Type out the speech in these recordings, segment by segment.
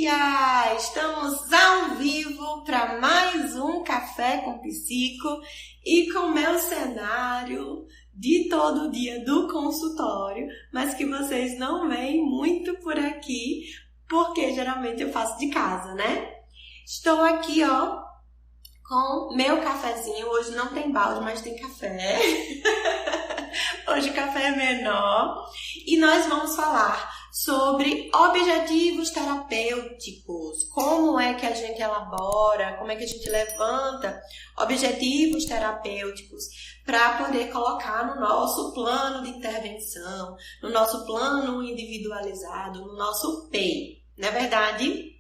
dia! Estamos ao vivo para mais um Café com Psico e com meu cenário de todo dia do consultório, mas que vocês não veem muito por aqui, porque geralmente eu faço de casa, né? Estou aqui, com meu cafezinho. Hoje não tem balde, mas tem café. Hoje o café é menor. E nós vamos falar sobre objetivos terapêuticos. Como é que a gente elabora, como é que a gente levanta objetivos terapêuticos para poder colocar no nosso plano de intervenção, no nosso plano individualizado, no nosso PEI. Não é verdade?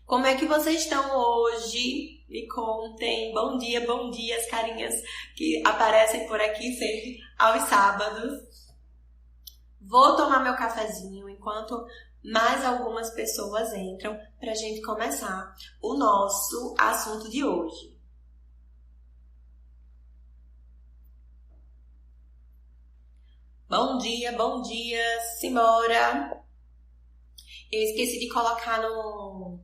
Como é que vocês estão hoje? Me contem. Bom dia, as carinhas que aparecem por aqui sempre aos sábados. Vou tomar meu cafezinho enquanto mais algumas pessoas entram para a gente começar o nosso assunto de hoje. Bom dia, simbora! Eu esqueci de colocar no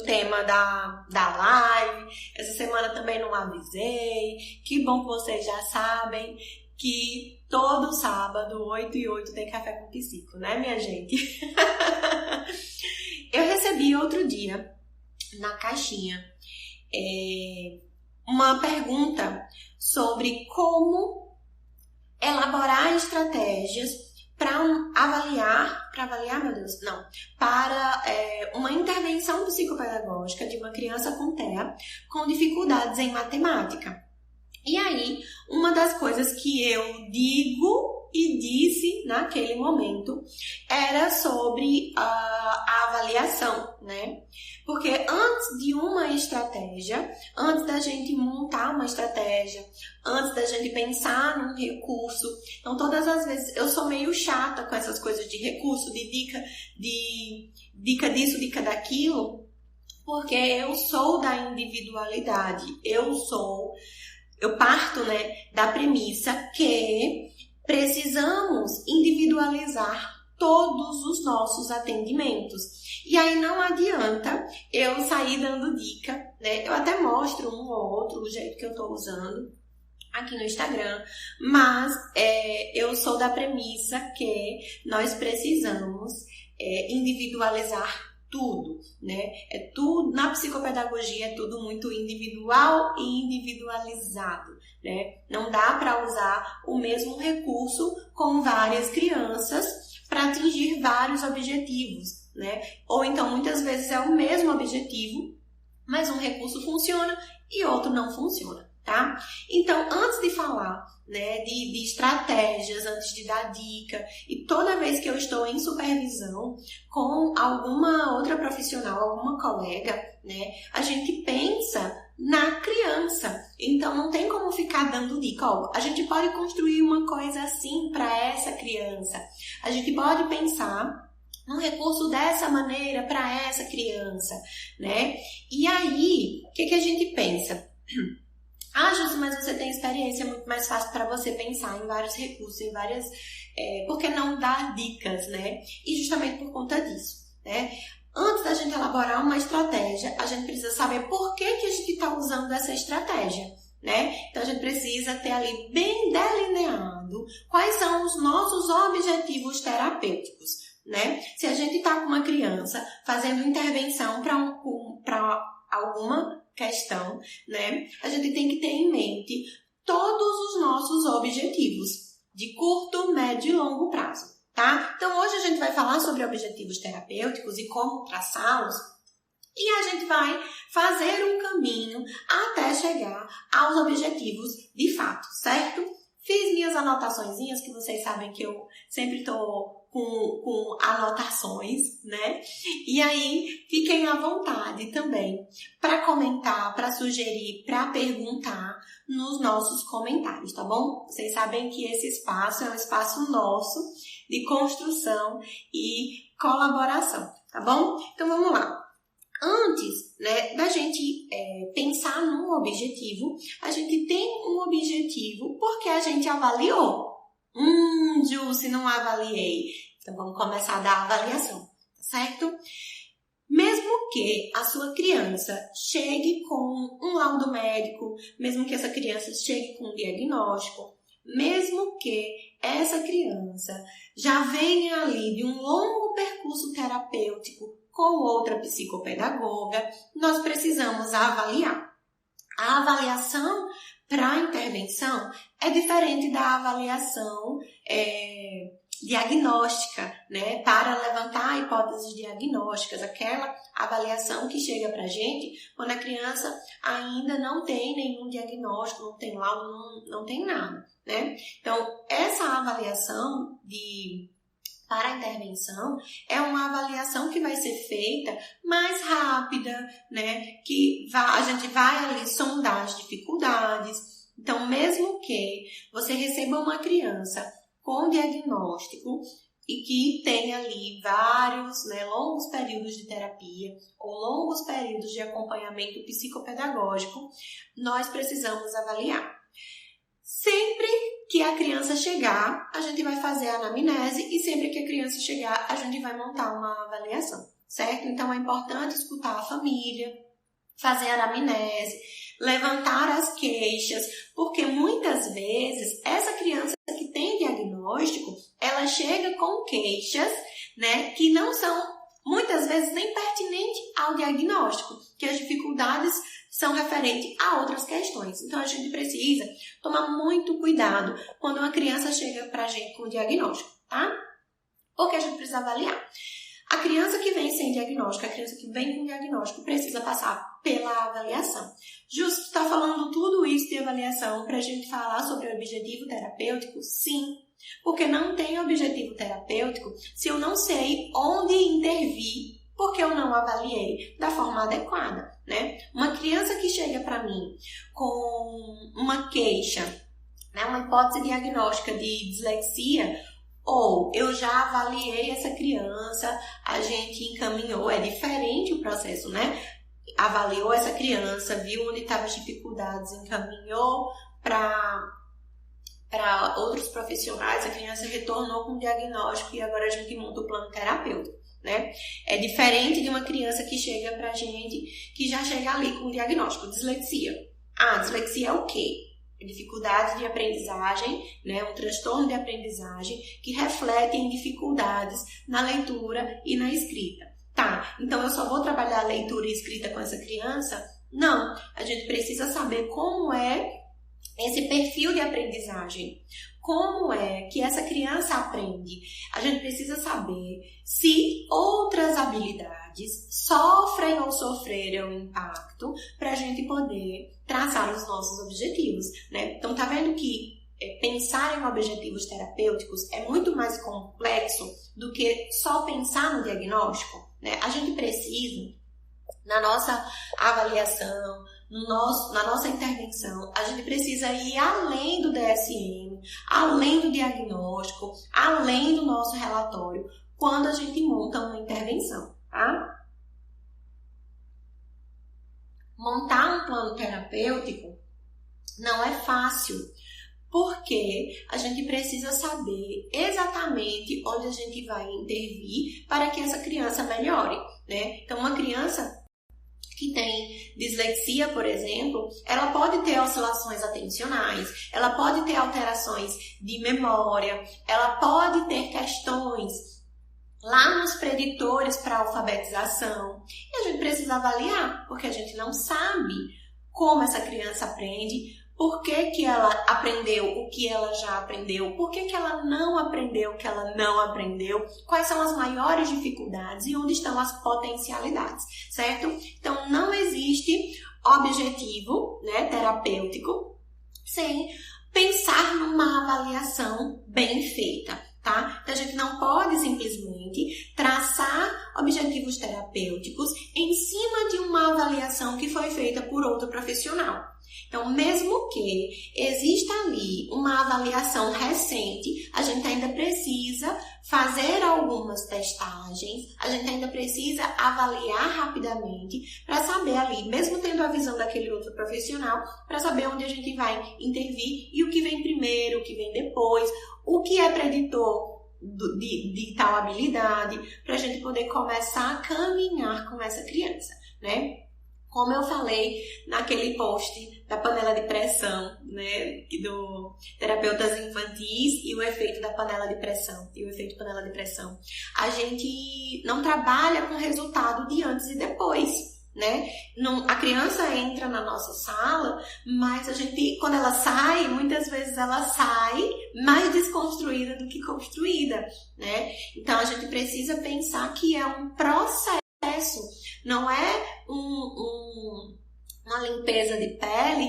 tema da live. Essa semana também não avisei. Que bom que vocês já sabem que todo sábado, 8h08, tem Café com Psico, né, minha gente? Eu recebi outro dia, na caixinha, uma pergunta sobre como elaborar estratégias para uma intervenção psicopedagógica de uma criança com TEA com dificuldades em matemática. E aí, uma das coisas que eu digo e disse naquele momento era sobre a avaliação, né? Porque antes de uma estratégia, antes da gente montar uma estratégia, antes da gente pensar num recurso, então todas as vezes eu sou meio chata com essas coisas de recurso, de dica disso, dica daquilo, porque eu sou da individualidade, eu parto, né, da premissa que precisamos individualizar todos os nossos atendimentos. E aí não adianta eu sair dando dica, né? Eu até mostro um ou outro o jeito que eu tô usando aqui no Instagram, mas eu sou da premissa que nós precisamos individualizar tudo, né? Tudo na psicopedagogia, é tudo muito individual e individualizado, né? Não dá para usar o mesmo recurso com várias crianças para atingir vários objetivos, né? Ou então muitas vezes é o mesmo objetivo, mas um recurso funciona e outro não funciona, tá? Então, antes de falar, né, de estratégias, antes de dar dica, e toda vez que eu estou em supervisão com alguma outra profissional, alguma colega, né, a gente pensa na criança. Então, não tem como ficar dando dica. A gente pode construir uma coisa assim para essa criança. A gente pode pensar um recurso dessa maneira para essa criança, né? E aí, o que a gente pensa? Júcia, mas você tem experiência, é muito mais fácil para você pensar em vários recursos, em várias... por que não dar dicas, né? E justamente por conta disso, né? Antes da gente elaborar uma estratégia, a gente precisa saber por que a gente está usando essa estratégia, né? Então, a gente precisa ter ali bem delineado quais são os nossos objetivos terapêuticos, né? Se a gente está com uma criança fazendo intervenção para alguma questão, né? A gente tem que ter em mente todos os nossos objetivos de curto, médio e longo prazo, tá? Então, hoje a gente vai falar sobre objetivos terapêuticos e como traçá-los, e a gente vai fazer um caminho até chegar aos objetivos de fato, certo? Fiz minhas anotaçõezinhas, que vocês sabem que eu sempre tô com anotações, né? E aí, fiquem à vontade também para comentar, para sugerir, para perguntar nos nossos comentários, tá bom? Vocês sabem que esse espaço é um espaço nosso de construção e colaboração, tá bom? Então, vamos lá. Antes, né, da gente pensar num objetivo, a gente tem um objetivo porque a gente avaliou. Ju, se não avaliei. Então, vamos começar a dar avaliação, tá certo? que a sua criança chegue com um laudo médico, mesmo que essa criança chegue com um diagnóstico, mesmo que essa criança já venha ali de um longo percurso terapêutico com outra psicopedagoga, nós precisamos avaliar. A avaliação para a intervenção é diferente da avaliação diagnóstica, né? Para levantar hipóteses diagnósticas, aquela avaliação que chega para a gente quando a criança ainda não tem nenhum diagnóstico, não tem laudo, não tem nada, né? Então, essa avaliação para a intervenção é uma avaliação que vai ser feita mais rápida, né? Que a gente vai ali sondar as dificuldades. Então, mesmo que você receba uma criança com diagnóstico e que tenha ali vários, né, longos períodos de terapia ou longos períodos de acompanhamento psicopedagógico, nós precisamos avaliar. Sempre que a criança chegar, a gente vai fazer a anamnese e sempre que a criança chegar, a gente vai montar uma avaliação, certo? Então, é importante escutar a família, fazer a anamnese, levantar as queixas, porque muitas vezes essa criança que tem diagnóstico, ela chega com queixas, né, que não são muitas vezes nem pertinentes ao diagnóstico, que as dificuldades são referentes a outras questões. Então, a gente precisa tomar muito cuidado quando uma criança chega pra gente com diagnóstico, tá? Porque a gente precisa avaliar. A criança que vem sem diagnóstico, a criança que vem com diagnóstico, precisa passar pela avaliação. Justo está falando tudo isso de avaliação para a gente falar sobre o objetivo terapêutico? Sim, porque não tem objetivo terapêutico se eu não sei onde intervir, porque eu não avaliei da forma adequada, né? Uma criança que chega para mim com uma queixa, né, uma hipótese diagnóstica de dislexia, ou eu já avaliei essa criança, a gente encaminhou, é diferente o processo, né? Avaliou essa criança, viu onde estavam as dificuldades, encaminhou para outros profissionais, a criança retornou com um diagnóstico e agora a gente monta o plano terapêutico, né? É diferente de uma criança que chega pra gente, que já chega ali com o diagnóstico, dislexia. Ah, dislexia é o quê? Dificuldade de aprendizagem, né, um transtorno de aprendizagem que reflete em dificuldades na leitura e na escrita. Tá, então eu só vou trabalhar a leitura e escrita com essa criança? Não, a gente precisa saber como é esse perfil de aprendizagem, como é que essa criança aprende. A gente precisa saber se outras habilidades sofrem ou sofreram impacto para a gente poder traçar os nossos objetivos, né? Então, tá vendo que pensar em objetivos terapêuticos é muito mais complexo do que só pensar no diagnóstico, né? A gente precisa, na nossa avaliação, na nossa intervenção, a gente precisa ir além do DSM, além do diagnóstico, além do nosso relatório, quando a gente monta uma intervenção, tá? Montar um plano terapêutico não é fácil, porque a gente precisa saber exatamente onde a gente vai intervir para que essa criança melhore, né? Então, uma criança que tem dislexia, por exemplo, ela pode ter oscilações atencionais, ela pode ter alterações de memória, ela pode ter questões lá nos preditores para alfabetização. E a gente precisa avaliar, porque a gente não sabe como essa criança aprende, por que ela aprendeu o que ela já aprendeu, por que ela não aprendeu o que ela não aprendeu, quais são as maiores dificuldades e onde estão as potencialidades, certo? Então, não existe objetivo, né, terapêutico sem pensar numa avaliação bem feita, tá? Então, a gente não pode simplesmente traçar objetivos terapêuticos em cima de uma avaliação que foi feita por outro profissional. Então, mesmo que exista ali uma avaliação recente, a gente ainda precisa fazer algumas testagens, a gente ainda precisa avaliar rapidamente para saber ali, mesmo tendo a visão daquele outro profissional, para saber onde a gente vai intervir e o que vem primeiro, o que vem depois, o que é preditor de tal habilidade, para a gente poder começar a caminhar com essa criança, né? Como eu falei naquele post da panela de pressão, né, do terapeutas infantis e o efeito da panela de pressão, e o efeito panela de pressão. A gente não trabalha com resultado de antes e depois, né? Não, a criança entra na nossa sala, mas a gente, quando ela sai, muitas vezes ela sai mais desconstruída do que construída, né? Então a gente precisa pensar que é um processo. Não é uma limpeza de pele.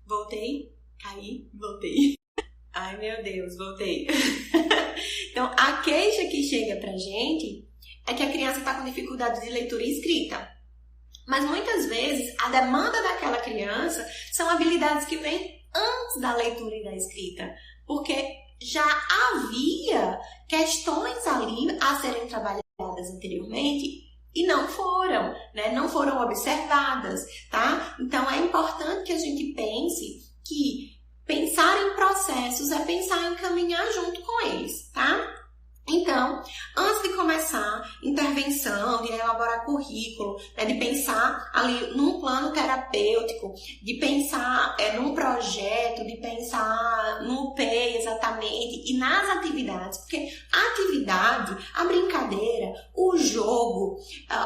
Voltei? Caí? Voltei. Ai, meu Deus, voltei. Então, a queixa que chega pra gente é que a criança está com dificuldade de leitura e escrita. Mas muitas vezes, a demanda daquela criança são habilidades que vêm antes da leitura e da escrita. Porque já havia questões ali a serem trabalhadas anteriormente e não foram, né? Não foram observadas, tá? Então é importante que a gente pense que pensar em processos é pensar em caminhar junto com eles, tá? Então, antes de começar intervenção, de elaborar currículo, né, de pensar ali num plano terapêutico, de pensar num projeto, de pensar no P exatamente e nas atividades, porque a atividade, a brincadeira, o jogo,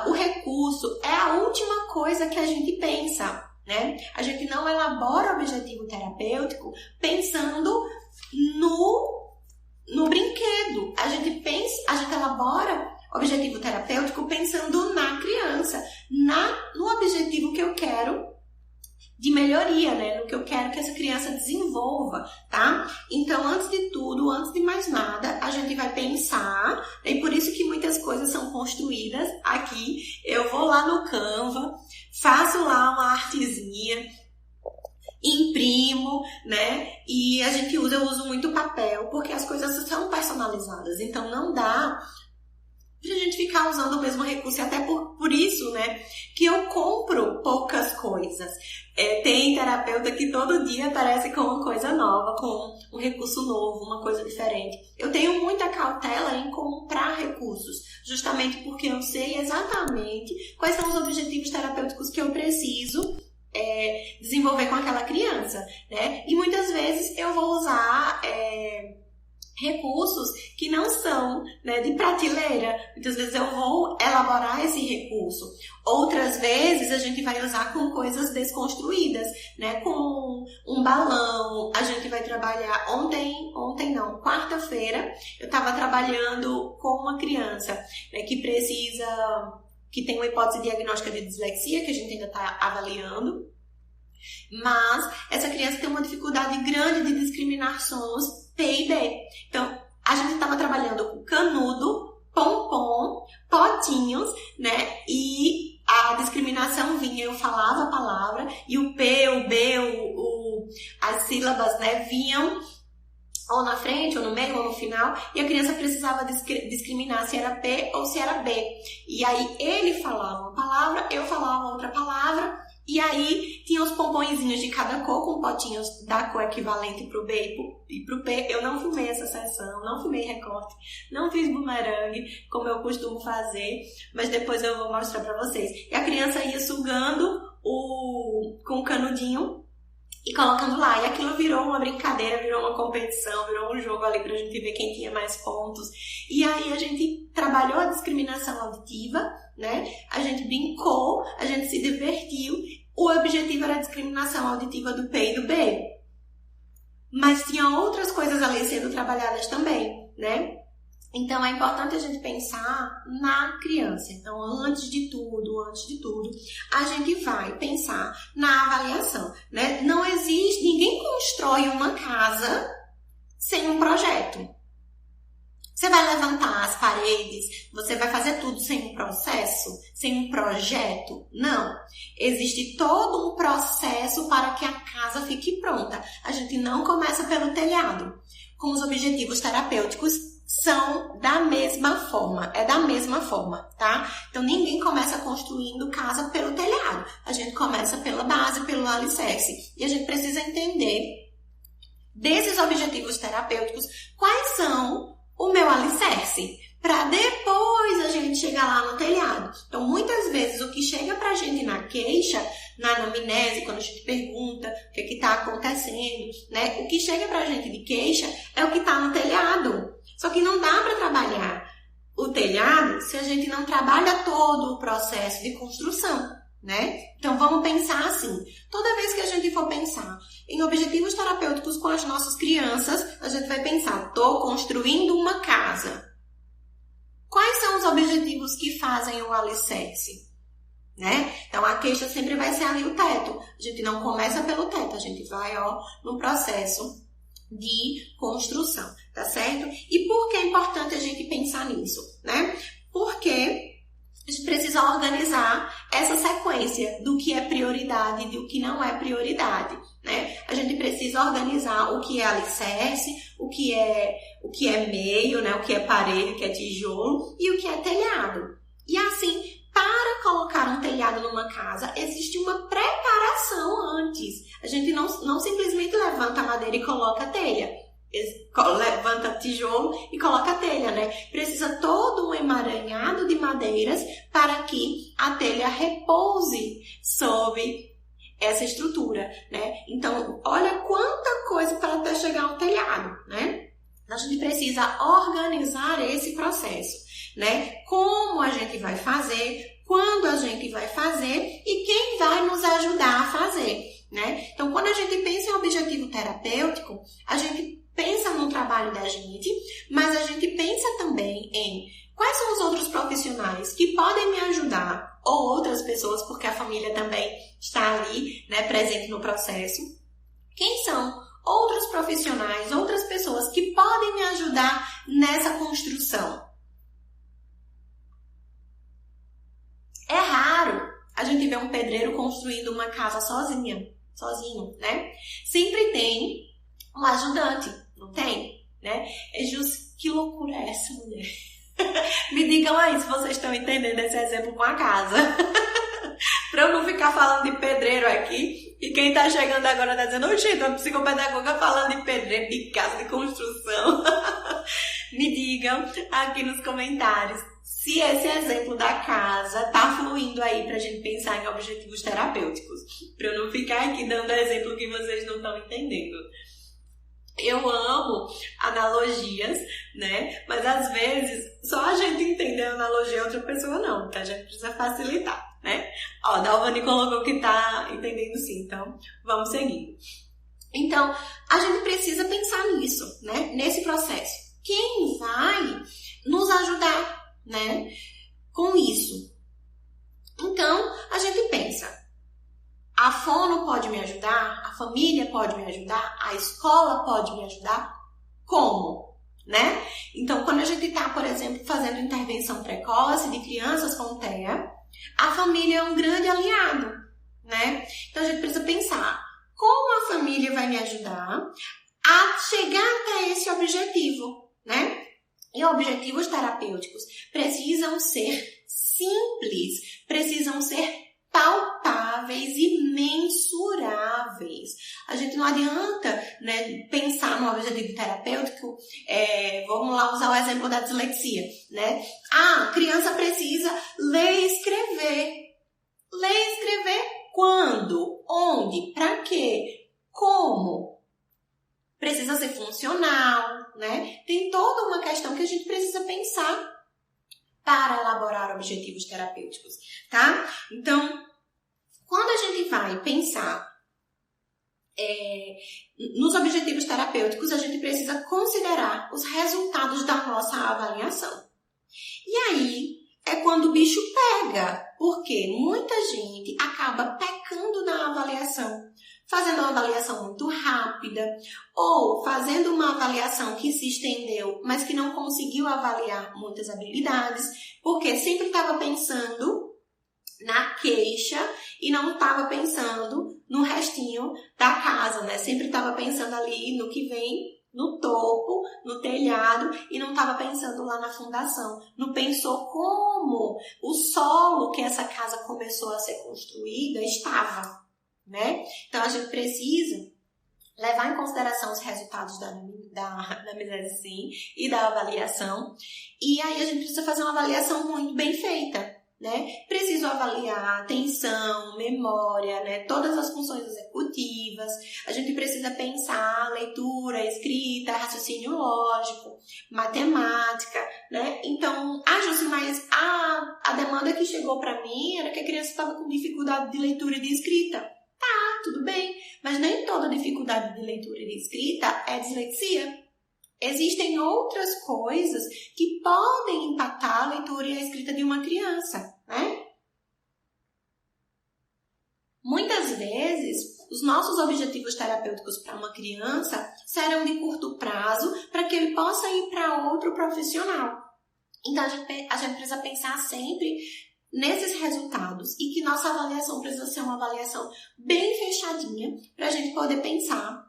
o recurso é a última coisa que a gente pensa, né? A gente não elabora objetivo terapêutico pensando no brinquedo. A gente elabora objetivo terapêutico pensando na criança, no objetivo que eu quero de melhoria, né? No que eu quero que essa criança desenvolva, tá? Então, antes de tudo, antes de mais nada, a gente vai pensar, e por isso que muitas coisas são construídas aqui. Eu vou lá no Canva, faço lá uma artezinha, imprimo, né? E eu uso muito papel, porque as coisas são personalizadas. Então, não dá pra gente ficar usando o mesmo recurso. E até por isso, né? Que eu compro poucas coisas. Tem terapeuta que todo dia aparece com uma coisa nova, com um recurso novo, uma coisa diferente. Eu tenho muita cautela em comprar recursos, justamente porque eu sei exatamente quais são os objetivos terapêuticos que eu preciso desenvolver com aquela criança, né? E muitas vezes eu vou usar recursos que não são, né, de prateleira. Muitas vezes eu vou elaborar esse recurso. Outras vezes a gente vai usar com coisas desconstruídas, né? Com um balão. A gente vai trabalhar quarta-feira eu estava trabalhando com uma criança, né, que tem uma hipótese diagnóstica de dislexia, que a gente ainda está avaliando, mas essa criança tem uma dificuldade grande de discriminar sons P e B. Então, a gente estava trabalhando com canudo, pompom, potinhos, né? E a discriminação vinha, eu falava a palavra, e o P, o B, as sílabas, né, vinham ou na frente, ou no meio, ou no final, e a criança precisava discriminar se era P ou se era B. E aí ele falava uma palavra, eu falava outra palavra, e aí tinha os pompõezinhos de cada cor, com potinhos da cor equivalente pro B e pro P. Eu não filmei essa sessão, não filmei recorte, não fiz bumerangue, como eu costumo fazer, mas depois eu vou mostrar pra vocês. E a criança ia sugando com o canudinho e colocando lá. E aquilo virou uma brincadeira, virou uma competição, virou um jogo ali pra gente ver quem tinha mais pontos. E aí a gente trabalhou a discriminação auditiva, né? A gente brincou, a gente se divertiu. O objetivo era a discriminação auditiva do P e do B. Mas tinha outras coisas ali sendo trabalhadas também, né? Então, é importante a gente pensar na criança. Então, antes de tudo, a gente vai pensar na avaliação, né? Não existe, ninguém constrói uma casa sem um projeto. Você vai levantar as paredes, você vai fazer tudo sem um processo, sem um projeto? Não. Existe todo um processo para que a casa fique pronta. A gente não começa pelo telhado. Com os objetivos terapêuticos são da mesma forma, tá? Então, ninguém começa construindo casa pelo telhado. A gente começa pela base, pelo alicerce. E a gente precisa entender desses objetivos terapêuticos, quais são o meu alicerce, para depois a gente chegar lá no telhado. Então, muitas vezes, o que chega pra gente na queixa, na anamnese, quando a gente pergunta o que está acontecendo, né? O que chega pra gente de queixa é o que está no telhado. Só que não dá para trabalhar o telhado se a gente não trabalha todo o processo de construção, né? Então, vamos pensar assim. Toda vez que a gente for pensar em objetivos terapêuticos com as nossas crianças, a gente vai pensar, estou construindo uma casa. Quais são os objetivos que fazem o alicerce? Né? Então, a queixa sempre vai ser ali o teto. A gente não começa pelo teto, a gente vai no processo de construção, tá certo? E por que é importante a gente pensar nisso, né? Porque a gente precisa organizar essa sequência do que é prioridade e do que não é prioridade, né? A gente precisa organizar o que é alicerce, o que é meio, né? O que é parede, o que é tijolo e o que é telhado. E assim, para colocar um telhado numa casa, existe uma preparação antes. A gente não simplesmente levanta a madeira e coloca a telha. Levanta tijolo e coloca a telha, né? Precisa todo um emaranhado de madeiras para que a telha repouse sobre essa estrutura, né? Então, olha quanta coisa para até chegar ao telhado, né? A gente precisa organizar esse processo, né? Como a gente vai fazer, quando a gente vai fazer e quem vai nos ajudar a fazer, né? Então, quando a gente pensa em objetivo terapêutico, a gente pensa no trabalho da gente, mas a gente pensa também em quais são os outros profissionais que podem me ajudar, ou outras pessoas, porque a família também está ali, né, presente no processo. Quem são outros profissionais, outras pessoas que podem me ajudar nessa construção? É raro a gente ver um pedreiro construindo uma casa sozinho, né? Sempre tem um ajudante, não tem? Né? É justo, que loucura é essa, mulher? Me digam aí se vocês estão entendendo esse exemplo com a casa. Pra eu não ficar falando de pedreiro aqui, e quem tá chegando agora tá dizendo, oxe, uma psicopedagoga falando de pedreiro, de casa, de construção. Me digam aqui nos comentários se esse exemplo da casa tá fluindo aí pra gente pensar em objetivos terapêuticos. Pra eu não ficar aqui dando exemplo que vocês não estão entendendo. Eu amo analogias, né? Mas às vezes só a gente entende a analogia e outra pessoa não, então a gente precisa facilitar, né? Ó, Dalvani colocou que tá entendendo sim, então vamos seguir. Então, a gente precisa pensar nisso, né? Nesse processo. Quem vai nos ajudar, né? Com isso. Então, a gente pensa, a fono pode me ajudar? A família pode me ajudar? A escola pode me ajudar? Como? Né? Então, quando a gente está, por exemplo, fazendo intervenção precoce de crianças com TEA, a família é um grande aliado, né? Então, a gente precisa pensar como a família vai me ajudar a chegar até esse objetivo, né? E objetivos terapêuticos precisam ser simples, precisam ser palpáveis e mensuráveis. A gente não adianta, né, pensar no objetivo terapêutico, vamos lá usar o exemplo da dislexia, né? Ah, a criança precisa ler e escrever. Ler e escrever quando? Onde? Para quê? Como? Precisa ser funcional, né? Tem toda uma questão que a gente precisa pensar para elaborar objetivos terapêuticos, tá? Então, quando a gente vai pensar nos objetivos terapêuticos, a gente precisa considerar os resultados da nossa avaliação. E aí é quando o bicho pega, porque muita gente acaba pecando na avaliação, fazendo uma avaliação muito rápida ou fazendo uma avaliação que se estendeu, mas que não conseguiu avaliar muitas habilidades, porque sempre estava pensando na queixa e não estava pensando no restinho da casa, né? Sempre estava pensando ali no que vem no topo, no telhado, e não estava pensando lá na fundação. Não pensou como o solo que essa casa começou a ser construída estava, né? Então, a gente precisa levar em consideração os resultados da anamnese, sim, e da avaliação. E aí a gente precisa fazer uma avaliação muito bem feita, né? Preciso avaliar atenção, memória, né? Todas as funções executivas. A gente precisa pensar leitura, escrita, raciocínio lógico, matemática, né? Então, Jússi, mas a demanda que chegou para mim era que a criança estava com dificuldade de leitura e de escrita. Tá, tudo bem, mas nem toda dificuldade de leitura e de escrita é dislexia. Existem outras coisas que podem impactar a leitura e a escrita de uma criança, né? Muitas vezes, os nossos objetivos terapêuticos para uma criança serão de curto prazo para que ele possa ir para outro profissional. Então, a gente precisa pensar sempre nesses resultados e que nossa avaliação precisa ser uma avaliação bem fechadinha para a gente poder pensar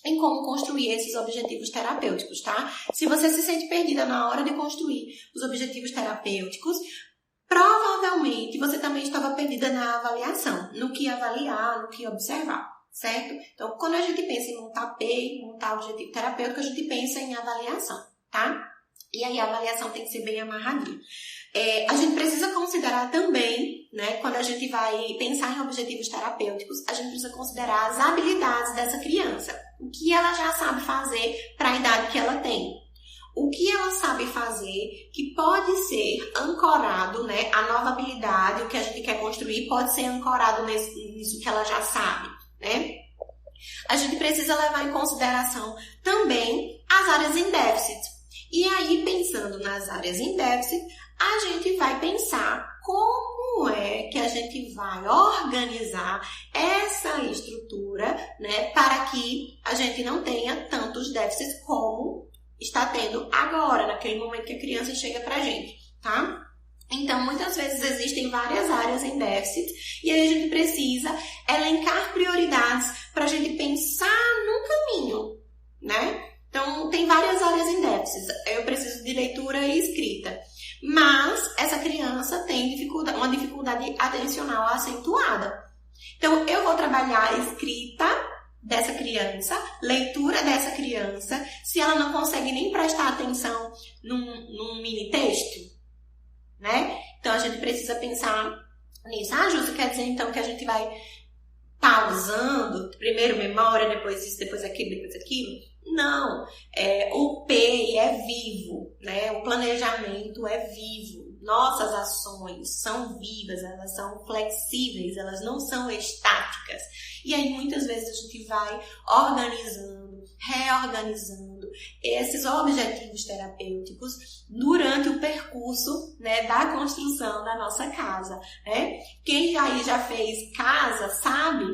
em como construir esses objetivos terapêuticos, tá? Se você se sente perdida na hora de construir os objetivos terapêuticos, provavelmente você também estava perdida na avaliação, no que avaliar, no que observar, certo? Então, quando a gente pensa em montar PEI, montar objetivo terapêutico, a gente pensa em avaliação, tá? E aí a avaliação tem que ser bem amarradinha. A gente precisa considerar também, né, quando a gente vai pensar em objetivos terapêuticos, a gente precisa considerar as habilidades dessa criança. O que ela já sabe fazer para a idade que ela tem. O que ela sabe fazer que pode ser ancorado, né, a nova habilidade, o que a gente quer construir, pode ser ancorado nisso que ela já sabe, né? A gente precisa levar em consideração também as áreas em déficit. E aí, pensando nas áreas em déficit, a gente vai pensar como é que a gente vai organizar essa estrutura, né, para que a gente não tenha tantos déficits como está tendo agora, naquele momento que a criança chega pra gente, tá? Então, muitas vezes existem várias áreas em déficit e aí a gente precisa elencar prioridades para a gente pensar num caminho, né? Então, tem várias áreas em déficit. Eu preciso de leitura e escrita. Mas essa criança tem uma dificuldade atencional acentuada. Então, eu vou trabalhar a escrita dessa criança, leitura dessa criança, se ela não consegue nem prestar atenção num mini texto, né? Então, a gente precisa pensar nisso. Jússi, quer dizer, então, que a gente vai pausando, primeiro memória, depois isso, depois aquilo, depois aquilo? Não, o P é vivo, né? O planejamento é vivo. Nossas ações são vivas, elas são flexíveis, elas não são estáticas. E aí, muitas vezes, a gente vai organizando, reorganizando esses objetivos terapêuticos durante o percurso, né, da construção da nossa casa, né? Quem aí já fez casa sabe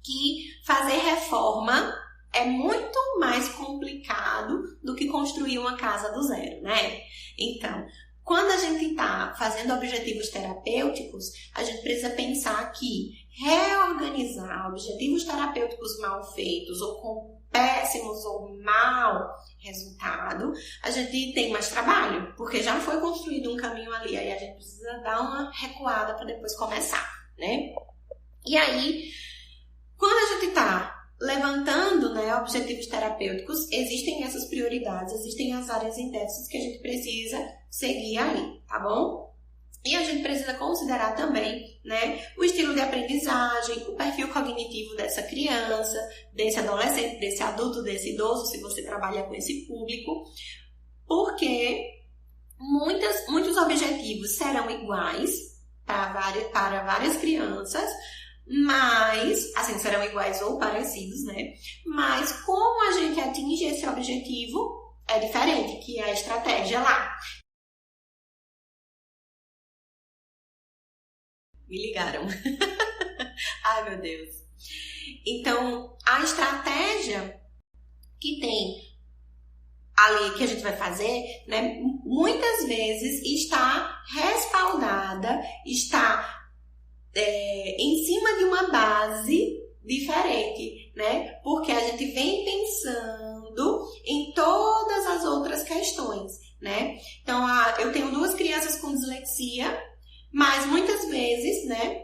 que fazer reforma é muito mais complicado do que construir uma casa do zero, né? Então, quando a gente está fazendo objetivos terapêuticos, a gente precisa pensar que reorganizar objetivos terapêuticos mal feitos ou com péssimos ou mau resultado, a gente tem mais trabalho, porque já foi construído um caminho ali, aí a gente precisa dar uma recuada para depois começar, né? E aí, quando a gente está levantando, né, objetivos terapêuticos, existem essas prioridades, existem as áreas em déficit que a gente precisa seguir ali, tá bom? E a gente precisa considerar também, né, o estilo de aprendizagem, o perfil cognitivo dessa criança, desse adolescente, desse adulto, desse idoso, se você trabalha com esse público, porque muitos objetivos serão iguais para várias crianças, mas, assim, serão iguais ou parecidos, né? Mas como a gente atinge esse objetivo é diferente, que é a estratégia lá. Me ligaram. Ai, meu Deus. Então, a estratégia que tem ali, que a gente vai fazer, né? Muitas vezes está respaldada, está em cima de uma base diferente, né? Porque a gente vem pensando em todas as outras questões, né? Então, eu tenho 2 crianças com dislexia, mas muitas vezes, né,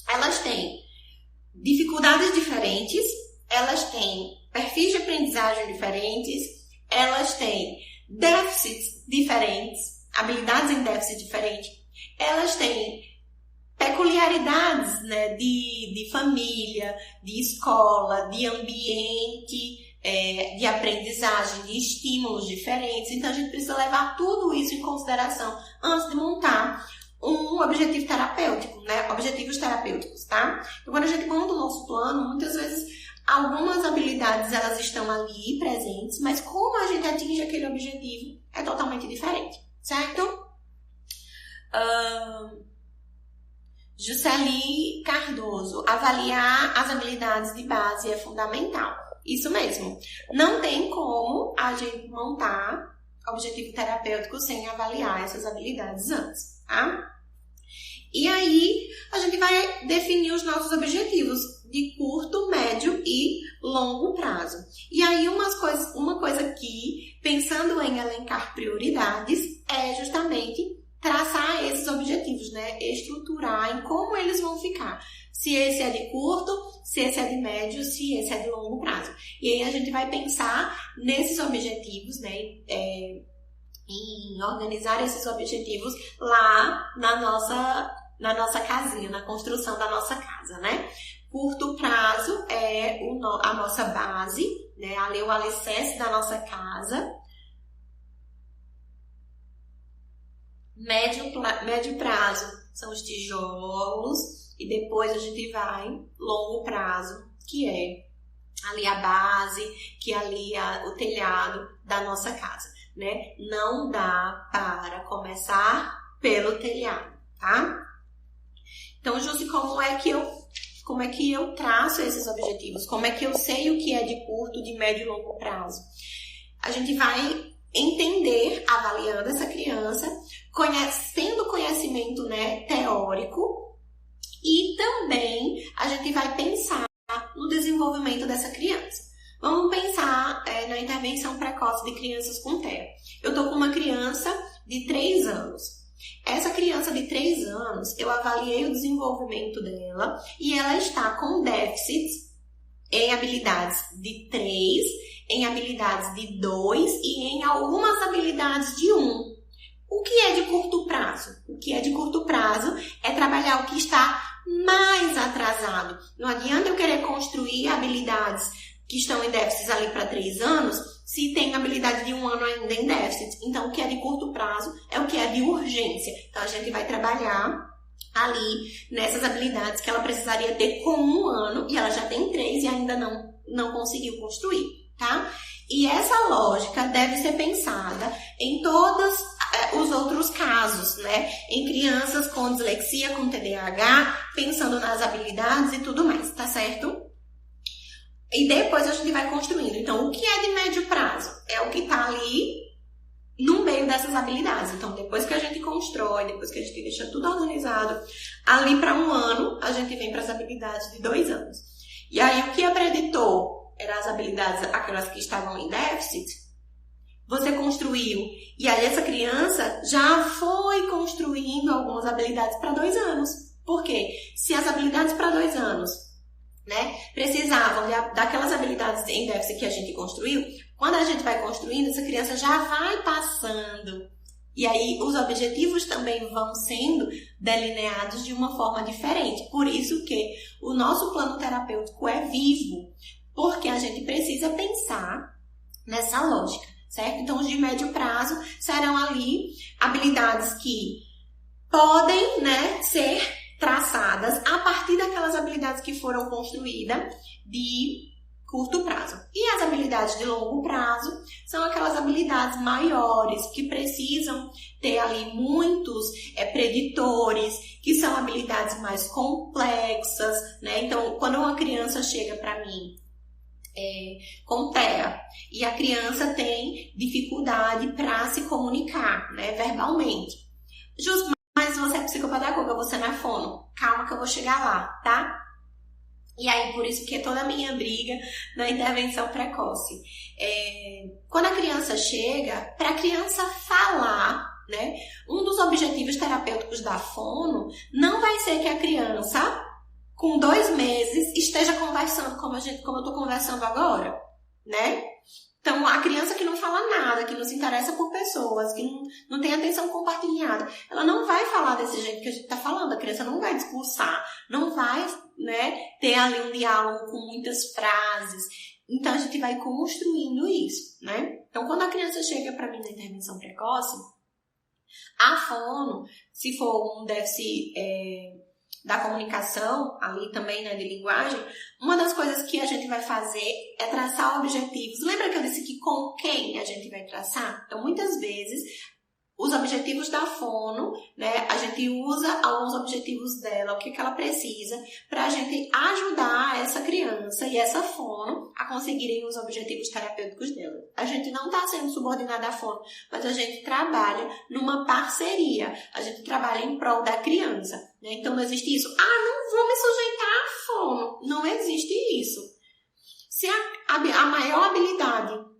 elas têm dificuldades diferentes, elas têm perfis de aprendizagem diferentes, elas têm déficits diferentes, habilidades em déficit diferente, elas têm peculiaridades, né, de família, de escola, de ambiente, de aprendizagem, de estímulos diferentes. Então, a gente precisa levar tudo isso em consideração antes de montar um objetivo terapêutico, né? Objetivos terapêuticos, tá? Então, quando a gente monta o nosso plano, muitas vezes algumas habilidades elas estão ali presentes, mas como a gente atinge aquele objetivo é totalmente diferente, certo? Juscelie Cardoso, avaliar as habilidades de base é fundamental. Isso mesmo. Não tem como a gente montar objetivo terapêutico sem avaliar essas habilidades antes, tá? E aí, a gente vai definir os nossos objetivos de curto, médio e longo prazo. E aí, uma coisa que, pensando em elencar prioridades, é justamente traçar esses objetivos, né? Estruturar em como eles vão ficar. Se esse é de curto, se esse é de médio, se esse é de longo prazo. E aí, a gente vai pensar nesses objetivos, né? Em organizar esses objetivos lá na nossa casinha, na construção da nossa casa, né? Curto prazo é a nossa base, né? Ali o alicerce da nossa casa. Médio prazo são os tijolos e depois a gente vai longo prazo, que é ali a base, que é ali o telhado da nossa casa, né? Não dá para começar pelo telhado, tá? Então, Jussi, como é que eu traço esses objetivos? Como é que eu sei o que é de curto, de médio e longo prazo? A gente vai entender, avaliando essa criança, tendo conhecimento, né, teórico, e também a gente vai pensar no desenvolvimento dessa criança. Vamos pensar na intervenção precoce de crianças com TEA. Eu estou com uma criança de 3 anos. Essa criança de 3 anos, eu avaliei o desenvolvimento dela e ela está com déficits em habilidades de 3, em habilidades de 2 e em algumas habilidades de 1. O que é de curto prazo? O que é de curto prazo é trabalhar o que está mais atrasado. Não adianta eu querer construir habilidades que estão em déficits ali para 3 anos, se tem habilidade de 1 ano ainda em déficit. Então, o que é de curto prazo é o que é de urgência. Então, a gente vai trabalhar ali nessas habilidades que ela precisaria ter com 1 ano e ela já tem 3 e ainda não conseguiu construir, tá? E essa lógica deve ser pensada em todos os outros casos, né? Em crianças com dislexia, com TDAH, pensando nas habilidades e tudo mais, tá certo? E depois a gente vai construindo. Então, o que é de médio prazo? É o que está ali no meio dessas habilidades. Então, depois que a gente constrói, depois que a gente deixa tudo organizado, ali para 1 ano, a gente vem para as habilidades de 2 anos. E aí, o que acreditou eram as habilidades, aquelas que estavam em déficit, você construiu. E aí, essa criança já foi construindo algumas habilidades para 2 anos. Por quê? Se as habilidades para 2 anos, né, precisavam daquelas habilidades em déficit que a gente construiu, quando a gente vai construindo, essa criança já vai passando. E aí os objetivos também vão sendo delineados de uma forma diferente. Por isso que o nosso plano terapêutico é vivo, porque a gente precisa pensar nessa lógica, certo? Então, os de médio prazo serão ali habilidades que podem, né, ser traçadas a partir daquelas habilidades que foram construídas de curto prazo. E as habilidades de longo prazo são aquelas habilidades maiores que precisam ter ali muitos preditores, que são habilidades mais complexas, né? Então, quando uma criança chega para mim com TEA e a criança tem dificuldade para se comunicar, né, verbalmente. Mas você é psicopedagoga, você não é fono. Calma que eu vou chegar lá, tá? E aí, por isso que é toda a minha briga na intervenção precoce. Quando a criança chega, para a criança falar, né? Um dos objetivos terapêuticos da fono não vai ser que a criança com 2 meses, esteja conversando como eu tô conversando agora, né? Então, a criança que não fala nada, que não se interessa por pessoas, que não tem atenção compartilhada, ela não vai falar desse jeito que a gente tá falando. A criança não vai discursar, não vai, né, ter ali um diálogo com muitas frases. Então, a gente vai construindo isso, né? Então, quando a criança chega para mim na intervenção precoce, a fono, se for um déficit da comunicação, ali também, né, de linguagem, uma das coisas que a gente vai fazer é traçar objetivos. Lembra que eu disse que com quem a gente vai traçar? Então, muitas vezes, os objetivos da fono, né, a gente usa alguns objetivos dela, o que ela precisa, para a gente ajudar essa criança e essa fono a conseguirem os objetivos terapêuticos dela. A gente não está sendo subordinada à fono, mas a gente trabalha numa parceria, a gente trabalha em prol da criança, né? Então não existe isso, não vou me sujeitar à fono, não existe isso. Se a maior habilidade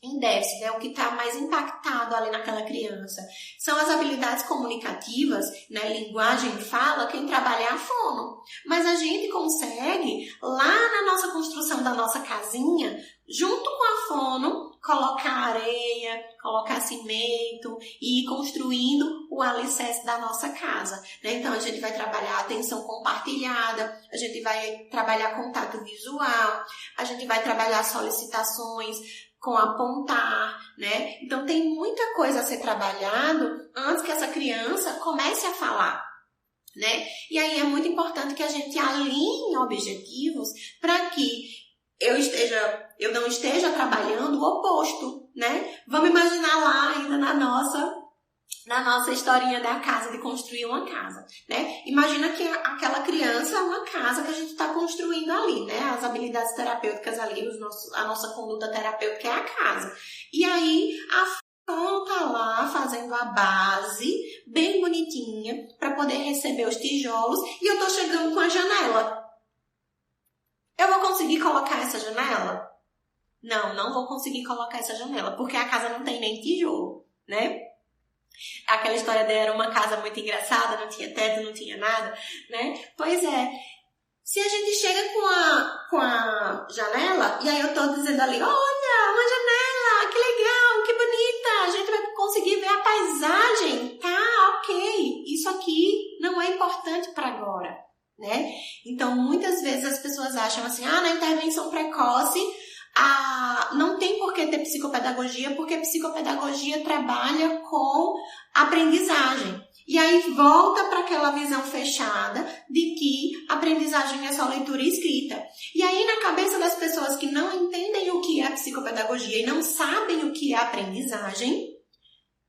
em déficit, né, o que está mais impactado ali naquela criança, são as habilidades comunicativas, né, linguagem e fala, quem trabalha é a fono. Mas a gente consegue, lá na nossa construção da nossa casinha, junto com a fono, colocar areia, colocar cimento e ir construindo o alicerce da nossa casa, né? Então, a gente vai trabalhar atenção compartilhada, a gente vai trabalhar contato visual, a gente vai trabalhar solicitações com apontar, né? Então, tem muita coisa a ser trabalhado antes que essa criança comece a falar, né? E aí é muito importante que a gente alinhe objetivos para que eu não esteja trabalhando o oposto, né? Vamos imaginar lá ainda na nossa historinha da casa, de construir uma casa, né? Imagina que aquela criança é uma casa que a gente está construindo ali, né? As habilidades terapêuticas ali, a nossa conduta terapêutica é a casa. E aí, a fono tá lá fazendo a base, bem bonitinha, para poder receber os tijolos, e eu tô chegando com a janela. Eu vou conseguir colocar essa janela? Não vou conseguir colocar essa janela, porque a casa não tem nem tijolo, né? Aquela história dela era uma casa muito engraçada, não tinha teto, não tinha nada, né? Pois é, se a gente chega com a janela, e aí eu tô dizendo ali, olha, uma janela, que legal, que bonita, a gente vai conseguir ver a paisagem, tá, ok, isso aqui não é importante para agora, né? Então, muitas vezes as pessoas acham assim, na intervenção precoce, não tem por que ter psicopedagogia, porque psicopedagogia trabalha com aprendizagem. E aí volta para aquela visão fechada de que aprendizagem é só leitura e escrita. E aí na cabeça das pessoas que não entendem o que é psicopedagogia e não sabem o que é aprendizagem,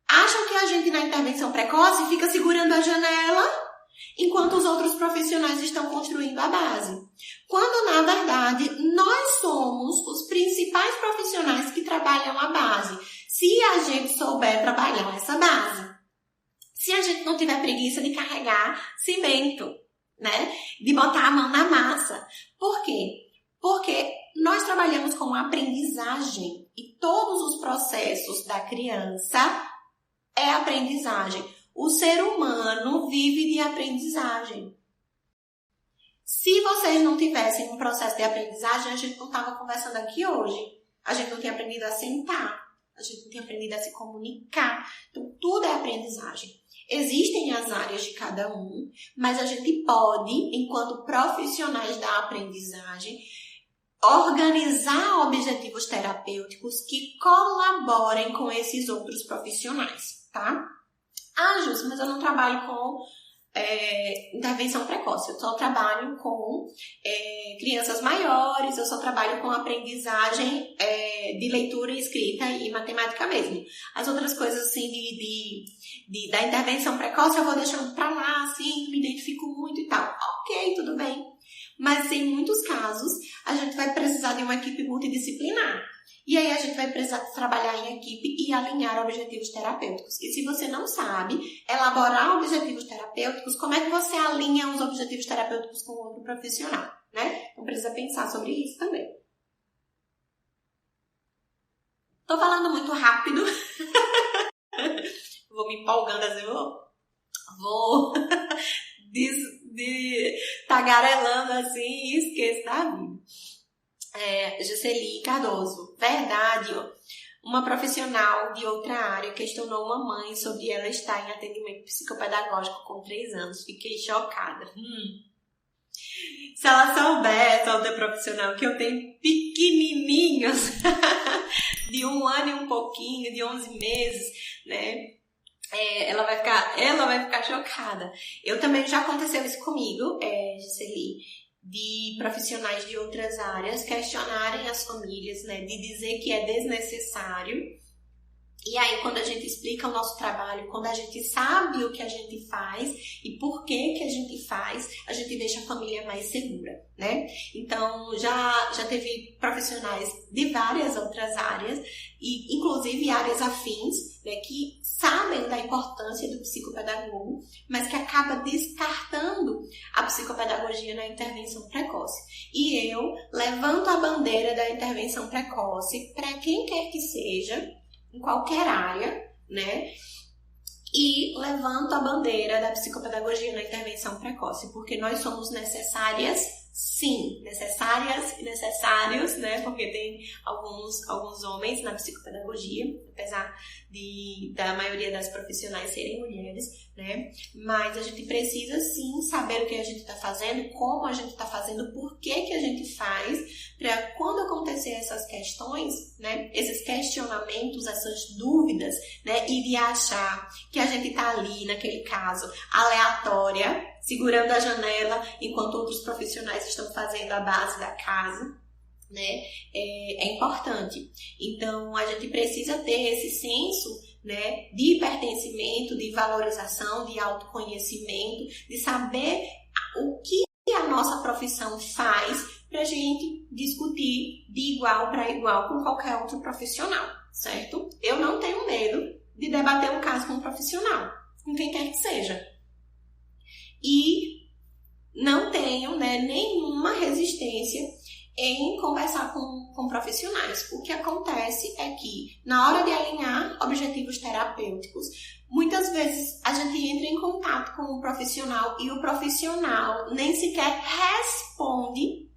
acham que a gente na intervenção precoce fica segurando a janela enquanto os outros profissionais estão construindo a base. Quando, na verdade, nós somos os principais profissionais que trabalham a base. Se a gente souber trabalhar essa base. Se a gente não tiver preguiça de carregar cimento, né? De botar a mão na massa. Por quê? Porque nós trabalhamos com aprendizagem. E todos os processos da criança é aprendizagem. O ser humano vive de aprendizagem. Se vocês não tivessem um processo de aprendizagem, a gente não estava conversando aqui hoje. A gente não tinha aprendido a sentar. A gente não tinha aprendido a se comunicar. Então, tudo é aprendizagem. Existem as áreas de cada um, mas a gente pode, enquanto profissionais da aprendizagem, organizar objetivos terapêuticos que colaborem com esses outros profissionais, tá? Júcia, mas eu não trabalho com intervenção precoce. Eu só trabalho com crianças maiores, eu só trabalho com aprendizagem de leitura, escrita e matemática mesmo. As outras coisas, assim, da intervenção precoce eu vou deixando pra lá, assim, me identifico muito e tal. Ok, tudo bem. Mas em muitos casos, a gente vai precisar de uma equipe multidisciplinar. E aí a gente vai precisar trabalhar em equipe e alinhar objetivos terapêuticos. E se você não sabe elaborar objetivos terapêuticos, como é que você alinha os objetivos terapêuticos com outro profissional, né? Então precisa pensar sobre isso também. Tô falando muito rápido. Vou me empolgando assim, vou tagarelando assim e esqueço da vida. Jusceli Cardoso, verdade, ó. Uma profissional de outra área questionou uma mãe sobre ela estar em atendimento psicopedagógico com 3 anos. Fiquei chocada. Se ela soubesse, outra profissional, que eu tenho pequenininhos de 1 ano e um pouquinho, de 11 meses, né? Ela vai ficar chocada. Eu também já aconteceu isso comigo, Jusceli, de profissionais de outras áreas questionarem as famílias, né, de dizer que é desnecessário. E aí, quando a gente explica o nosso trabalho, quando a gente sabe o que a gente faz e por que a gente faz, a gente deixa a família mais segura, né? Então, já teve profissionais de várias outras áreas, e inclusive áreas afins, né, que sabem da importância do psicopedagogo, mas que acaba descartando a psicopedagogia na intervenção precoce. E eu levanto a bandeira da intervenção precoce para quem quer que seja, em qualquer área, né? E levanto a bandeira da psicopedagogia na intervenção precoce, porque nós somos necessárias, sim, necessárias e necessários, né? Porque tem alguns homens na psicopedagogia, apesar da maioria das profissionais serem mulheres, né? Mas a gente precisa, sim, saber o que a gente está fazendo, como a gente está fazendo, por que a gente faz, para quando acontecer essas questões, né? Esses questionamentos, essas dúvidas, né? E de achar que a gente está ali, naquele caso, aleatória, segurando a janela, enquanto outros profissionais estão fazendo a base da casa, né? É importante. Então, a gente precisa ter esse senso, né, de pertencimento, de valorização, de autoconhecimento, de saber o que a nossa profissão faz para a gente discutir de igual para igual com qualquer outro profissional, certo? Eu não tenho medo de debater um caso com um profissional, com quem quer que seja. E não tenho, né, nenhuma resistência em conversar com profissionais. O que acontece é que, na hora de alinhar objetivos terapêuticos, muitas vezes a gente entra em contato com o profissional e o profissional nem sequer responde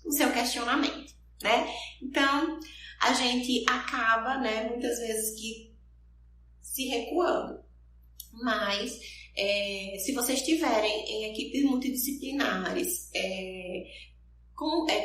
o seu questionamento, né? Então, a gente acaba, né, muitas vezes que se recuando. Mas, se vocês estiverem em equipes multidisciplinares,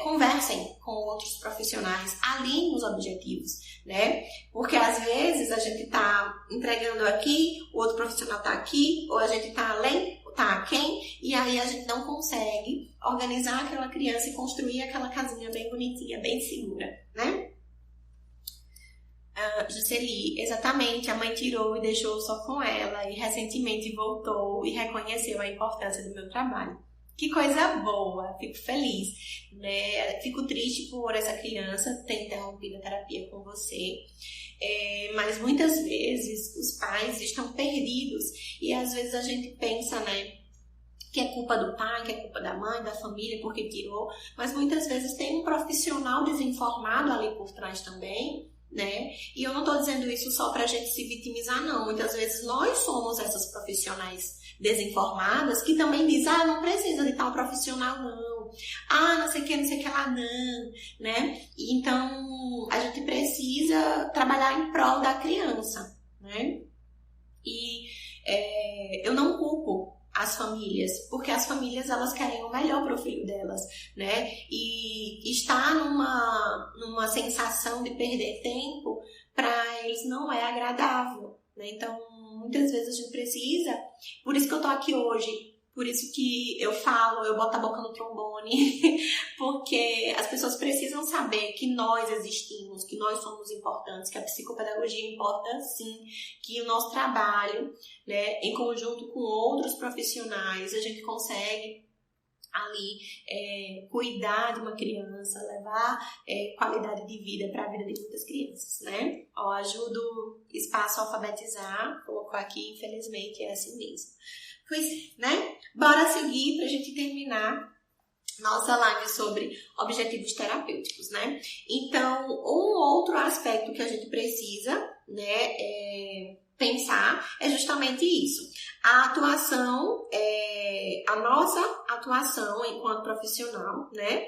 conversem com outros profissionais, alinhem os objetivos, né? Porque às vezes a gente tá entregando aqui, o outro profissional tá aqui, ou a gente tá além, tá aquém, e aí a gente não consegue organizar aquela criança e construir aquela casinha bem bonitinha, bem segura, né? Jusceli, exatamente, a mãe tirou e deixou só com ela, e recentemente voltou e reconheceu a importância do meu trabalho. Que coisa boa, fico feliz, né? Fico triste por essa criança ter interrompido a terapia com você, mas muitas vezes os pais estão perdidos e às vezes a gente pensa, né, que é culpa do pai, que é culpa da mãe, da família, porque tirou, mas muitas vezes tem um profissional desinformado ali por trás também, né? E eu não tô dizendo isso só pra gente se vitimizar, não. Muitas vezes nós somos essas profissionais desinformadas que também dizem, não precisa de tal profissional, não. Não sei o que lá, não, né? E então, a gente precisa trabalhar em prol da criança, né? E eu não culpo as famílias, porque as famílias, elas querem o melhor para o filho delas, né? E estar numa sensação de perder tempo, para eles não é agradável, né? Então, muitas vezes a gente precisa, por isso que eu tô aqui hoje, por isso que eu falo, eu boto a boca no trombone, porque as pessoas precisam saber que nós existimos, que nós somos importantes, que a psicopedagogia importa sim, que o nosso trabalho, né, em conjunto com outros profissionais, a gente consegue ali cuidar de uma criança, levar qualidade de vida para a vida de muitas crianças, né? Ajudo o Espaço a Alfabetizar, colocou aqui, infelizmente é assim mesmo. Pois é, né? Bora seguir para a gente terminar nossa live sobre objetivos terapêuticos, né? Então, um outro aspecto que a gente precisa, né, pensar é justamente isso. A atuação, a nossa atuação enquanto profissional, né?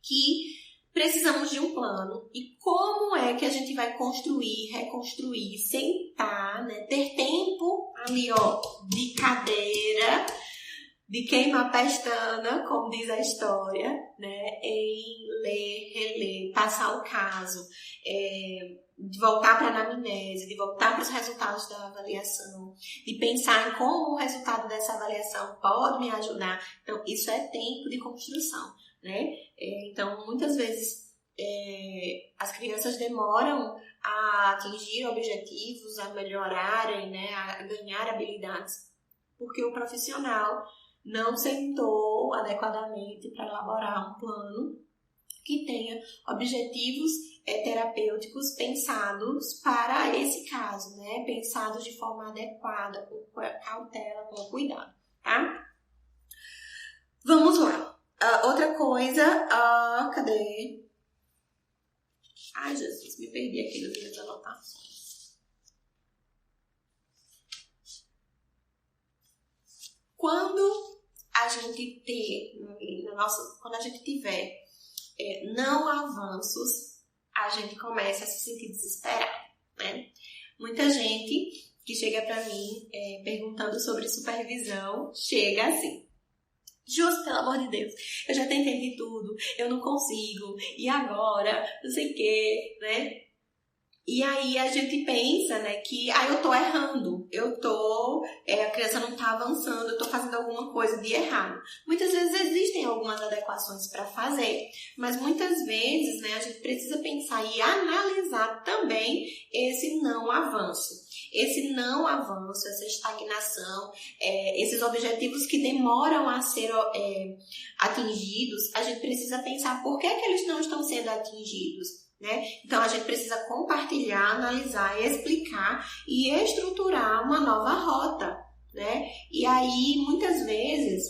Que precisamos de um plano. E como é que a gente vai construir, reconstruir, sentar, né? Ter tempo ali, ó, de cadeira, de queimar pestana, como diz a história, né? Em ler, reler, passar o caso, de voltar para a anamnese, de voltar para os resultados da avaliação, de pensar em como o resultado dessa avaliação pode me ajudar. Então, isso é tempo de construção, né? Então, muitas vezes, as crianças demoram a atingir objetivos, a melhorarem, né? A ganhar habilidades, porque o profissional não sentou adequadamente para elaborar um plano que tenha objetivos terapêuticos pensados para esse caso, né? Pensados de forma adequada, com cautela, com cuidado, tá? Vamos lá. Outra coisa, cadê? Ai, Jesus, me perdi aqui nas minhas anotações. Quando a gente quando a gente tiver não avanços, a gente começa a se sentir desesperado, né? Muita gente que chega pra mim perguntando sobre supervisão, chega assim: Justo, pelo amor de Deus, eu já tentei de tudo, eu não consigo, e agora, não sei o quê, né? E aí a gente pensa, né, que eu tô errando, a criança não tá avançando, eu tô fazendo alguma coisa de errado. Muitas vezes existem algumas adequações para fazer, mas muitas vezes, né, a gente precisa pensar e analisar também esse não avanço. Esse não avanço, essa estagnação, esses objetivos que demoram a ser atingidos, a gente precisa pensar por que eles não estão sendo atingidos. Né? Então, a gente precisa compartilhar, analisar, explicar e estruturar uma nova rota, né? E aí, muitas vezes,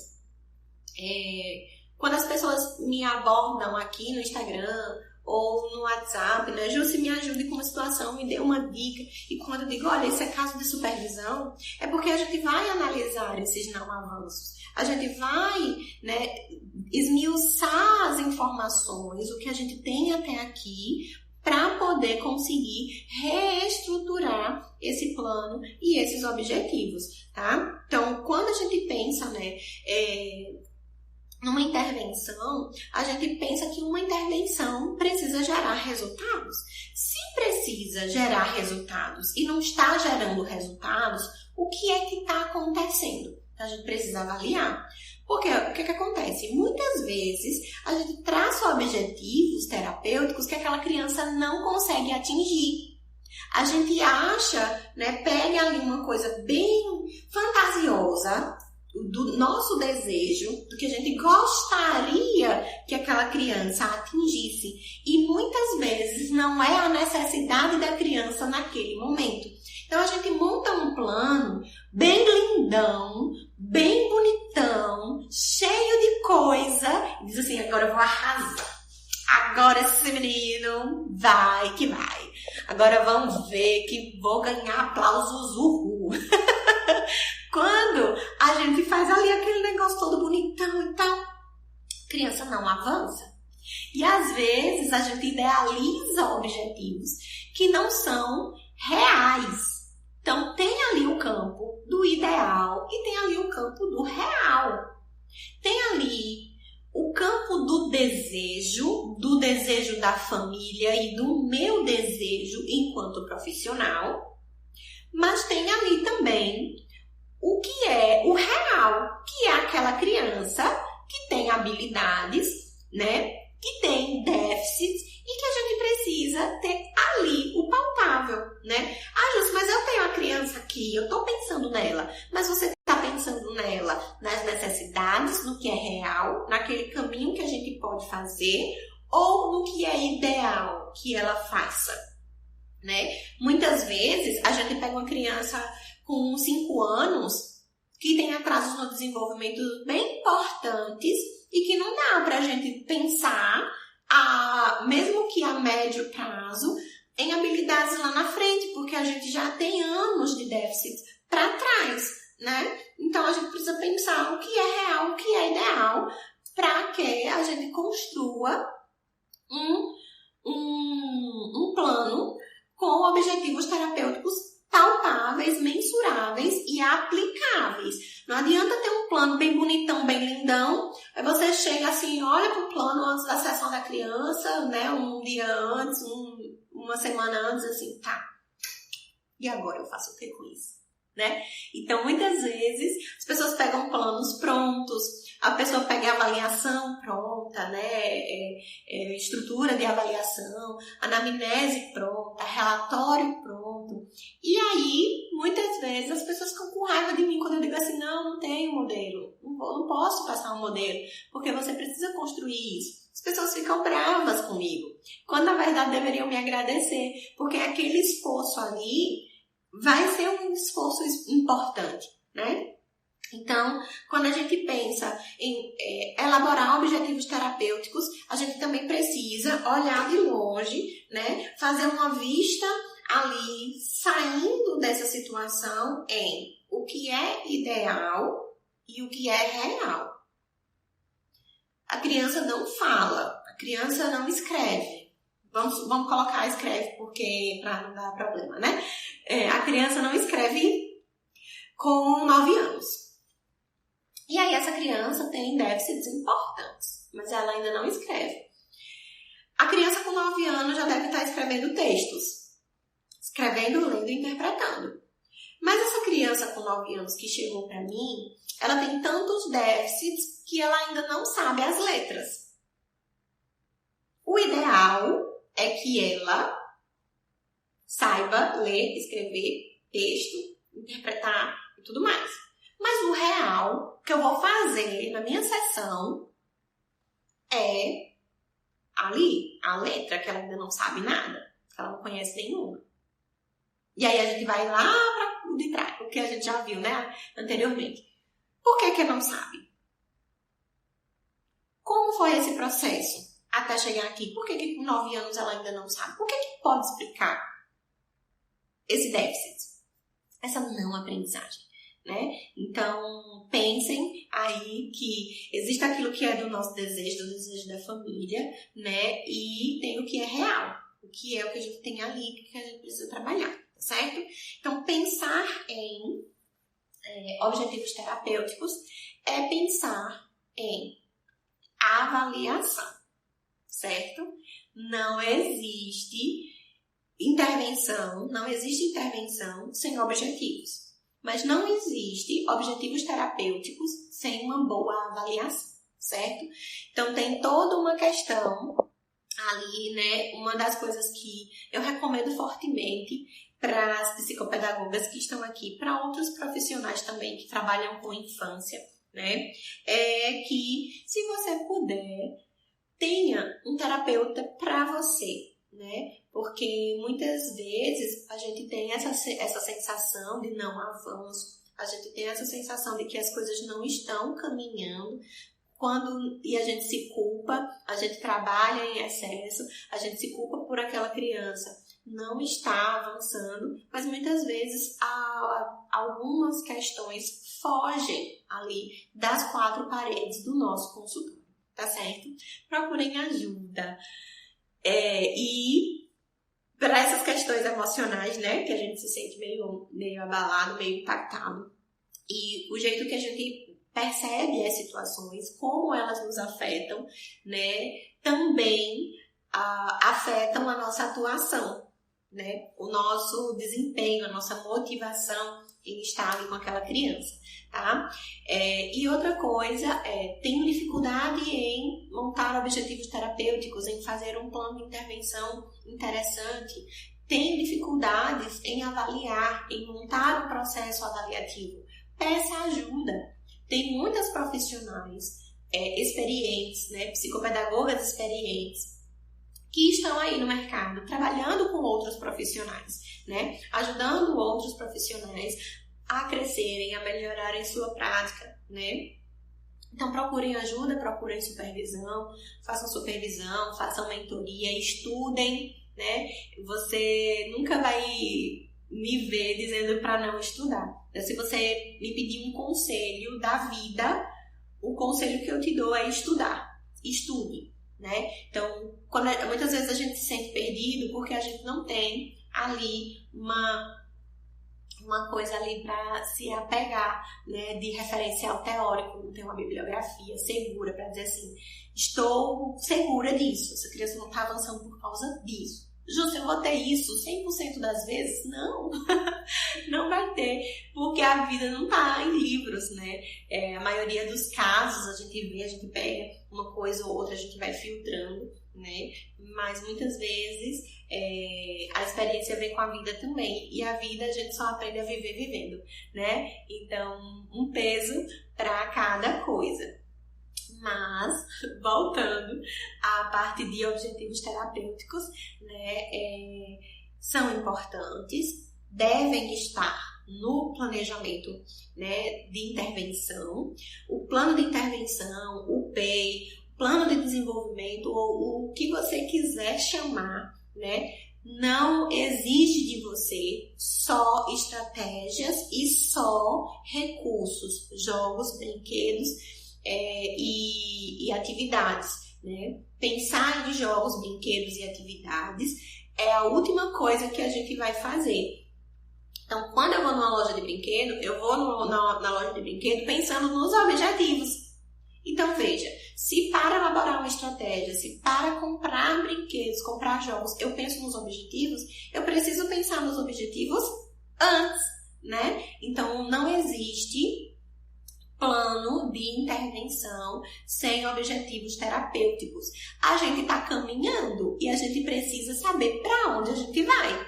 quando as pessoas me abordam aqui no Instagram ou no WhatsApp, né? Jússi, me ajude com uma situação, me dê uma dica. E quando eu digo, olha, esse é caso de supervisão, é porque a gente vai analisar esses não avanços. A gente vai, né, esmiuçar as informações, o que a gente tem até aqui, para poder conseguir reestruturar esse plano e esses objetivos, tá? Então, quando a gente pensa, né, numa intervenção, a gente pensa que uma intervenção precisa gerar resultados. Se precisa gerar resultados e não está gerando resultados, o que é que está acontecendo? A gente precisa avaliar. Porque o que acontece? Muitas vezes a gente traça objetivos terapêuticos que aquela criança não consegue atingir. A gente acha, né, pega ali uma coisa bem fantasiosa do nosso desejo, do que a gente gostaria que aquela criança atingisse. E muitas vezes não é a necessidade da criança naquele momento. Então a gente monta um plano bem lindão, bem bonitão, cheio de coisa, e diz assim, agora eu vou arrasar. Agora esse menino vai que vai. Agora vamos ver que vou ganhar aplausos, uhul. Quando a gente faz ali aquele negócio todo bonitão e tal, a criança não avança. E às vezes a gente idealiza objetivos que não são reais. Então tem ali o campo do ideal e tem ali o campo do real. Tem ali o campo do desejo da família e do meu desejo enquanto profissional, mas tem ali também o que é o real, que é aquela criança que tem habilidades, né, que tem déficits e que a gente precisa ter ali o palpável, né? Jússi, mas eu tenho a criança aqui, eu tô pensando nela, mas você tá pensando nela nas necessidades, no que é real, naquele caminho que a gente pode fazer ou no que é ideal que ela faça, né? Muitas vezes a gente pega uma criança com 5 anos que tem atrasos no desenvolvimento bem importantes e que não dá pra gente pensar, mesmo que a médio prazo, em habilidades lá na frente, porque a gente já tem anos de déficit para trás, né? Então a gente precisa pensar o que é real, o que é ideal, para que a gente construa um plano com objetivos terapêuticos palpáveis, mensuráveis e aplicáveis. Não adianta ter um plano bem bonitão, bem lindão, aí você chega assim, olha pro plano antes da sessão da criança, né, um dia antes, uma semana antes, assim, tá, e agora eu faço o que com isso? Né? Então, muitas vezes, as pessoas pegam planos prontos, a pessoa pega a avaliação pronta, né? Estrutura de avaliação, anamnese pronta, relatório pronto. E aí, muitas vezes, as pessoas ficam com raiva de mim quando eu digo assim, não tenho modelo, não posso passar um modelo, porque você precisa construir isso. As pessoas ficam bravas comigo, quando na verdade deveriam me agradecer, porque aquele esforço ali vai ser um esforço importante, né? Então, quando a gente pensa em elaborar objetivos terapêuticos, a gente também precisa olhar de longe, né? Fazer uma vista ali, saindo dessa situação em o que é ideal e o que é real. A criança não fala, a criança não escreve. Vamos colocar escreve, porque para não dar problema, né? A criança não escreve com 9 anos. E aí essa criança tem déficits importantes, mas ela ainda não escreve. A criança com 9 anos já deve estar escrevendo textos. Escrevendo, lendo e interpretando. Mas essa criança com 9 anos que chegou para mim, ela tem tantos déficits que ela ainda não sabe as letras. O ideal é que ela saiba ler, escrever texto, interpretar e tudo mais. Mas o real que eu vou fazer na minha sessão é ali, a letra, que ela ainda não sabe nada, que ela não conhece nenhuma. E aí a gente vai lá para o de trás, o que a gente já viu, né, anteriormente. Por que não sabe? Como foi esse processo até chegar aqui? Por que com 9 anos ela ainda não sabe? Por que pode explicar esse déficit? Essa não aprendizagem, né? Então, pensem aí que existe aquilo que é do nosso desejo, do desejo da família, né? E tem o que é real, o que é o que a gente tem ali, que a gente precisa trabalhar, tá certo? Então, pensar em objetivos terapêuticos é pensar em avaliação, certo? Não existe intervenção sem objetivos. Mas não existe objetivos terapêuticos sem uma boa avaliação, certo? Então, tem toda uma questão ali, né? Uma das coisas que eu recomendo fortemente para as psicopedagogas que estão aqui, para outros profissionais também que trabalham com infância, né? É que, se você puder, tenha um terapeuta para você, né? Porque muitas vezes a gente tem essa sensação de não avanço, a gente tem essa sensação de que as coisas não estão caminhando, e a gente se culpa, a gente trabalha em excesso, a gente se culpa por aquela criança não estar avançando, mas muitas vezes algumas questões fogem ali das 4 paredes do nosso consultório, tá certo? Procurem ajuda. E para essas questões emocionais, né, que a gente se sente meio abalado, meio impactado, e o jeito que a gente percebe as situações, como elas nos afetam, né, também afetam a nossa atuação, né, o nosso desempenho, a nossa motivação em estar ali com aquela criança, tá? E outra coisa tenho dificuldade em montar objetivos terapêuticos, em fazer um plano de intervenção interessante, tenho dificuldades em avaliar, em montar um processo avaliativo. Peça ajuda. Tem muitas profissionais experientes, né, psicopedagogas experientes, que estão aí no mercado, trabalhando com outros profissionais, né? Ajudando outros profissionais a crescerem, a melhorarem sua prática, né? Então, procurem ajuda, procurem supervisão, façam mentoria, estudem, né? Você nunca vai me ver dizendo para não estudar. Então, se você me pedir um conselho da vida, o conselho que eu te dou é estudar. Estude, né? Então, muitas vezes a gente se sente perdido porque a gente não tem ali uma coisa ali para se apegar, né, de referencial teórico, não tem uma bibliografia segura para dizer assim, estou segura disso, essa criança não está avançando por causa disso. Justo, eu vou ter isso 100% das vezes? Não, não vai ter, porque a vida não está em livros, né? A maioria dos casos a gente pega uma coisa ou outra, a gente vai filtrando, né? Mas muitas vezes a experiência vem com a vida também, e a vida a gente só aprende a viver vivendo, né? Então, um peso para cada coisa. Mas, voltando à parte de objetivos terapêuticos, né, são importantes, devem estar no planejamento, né, de intervenção. O plano de intervenção, o PEI, plano de desenvolvimento, ou o que você quiser chamar, né, não exige de você só estratégias e só recursos, jogos, brinquedos, e atividades, né? Pensar em jogos, brinquedos e atividades é a última coisa que a gente vai fazer. Então, quando eu vou numa loja de brinquedo, eu vou na loja de brinquedo pensando nos objetivos. Então, veja, se para elaborar uma estratégia, se para comprar brinquedos, comprar jogos, eu penso nos objetivos, eu preciso pensar nos objetivos antes, né? Então, não existe plano de intervenção sem objetivos terapêuticos. A gente está caminhando e a gente precisa saber para onde a gente vai,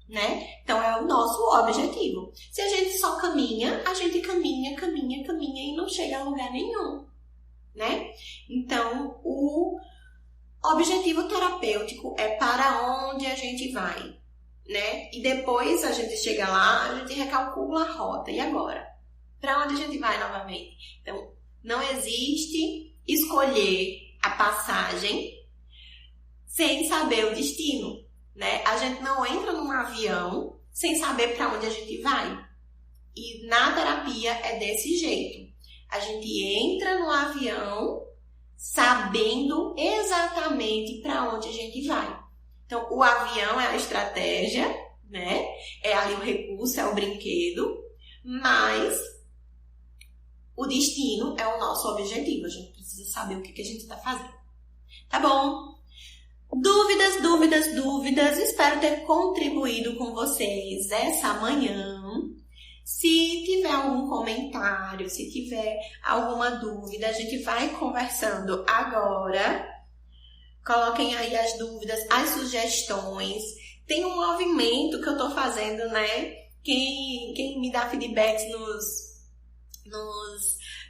né? Então, é o nosso objetivo. Se a gente só caminha, a gente caminha e não chega a lugar nenhum, né? Então, o objetivo terapêutico é para onde a gente vai, né? E depois a gente chega lá, a gente recalcula a rota. E agora? Para onde a gente vai novamente? Então, não existe escolher a passagem sem saber o destino, né? A gente não entra num avião sem saber para onde a gente vai. E na terapia é desse jeito. A gente entra no avião sabendo exatamente para onde a gente vai. Então, o avião é a estratégia, né? É ali o recurso, é o brinquedo, mas o destino é o nosso objetivo. A gente precisa saber o que a gente está fazendo. Tá bom? Dúvidas. Espero ter contribuído com vocês essa manhã. Se tiver algum comentário, se tiver alguma dúvida, a gente vai conversando agora. Coloquem aí as dúvidas, as sugestões. Tem um movimento que eu tô fazendo, né? Quem me dá feedbacks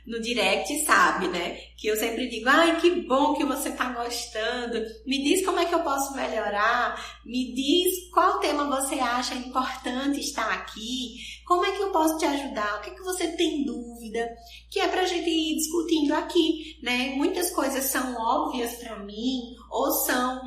no direct sabe, né? Que eu sempre digo, ai, que bom que você tá gostando. Me diz como é que eu posso melhorar. Me diz qual tema você acha importante estar aqui. Como é que eu posso te ajudar? O que é que você tem dúvida? Que é pra gente ir discutindo aqui, né? Muitas coisas são óbvias pra mim, ou são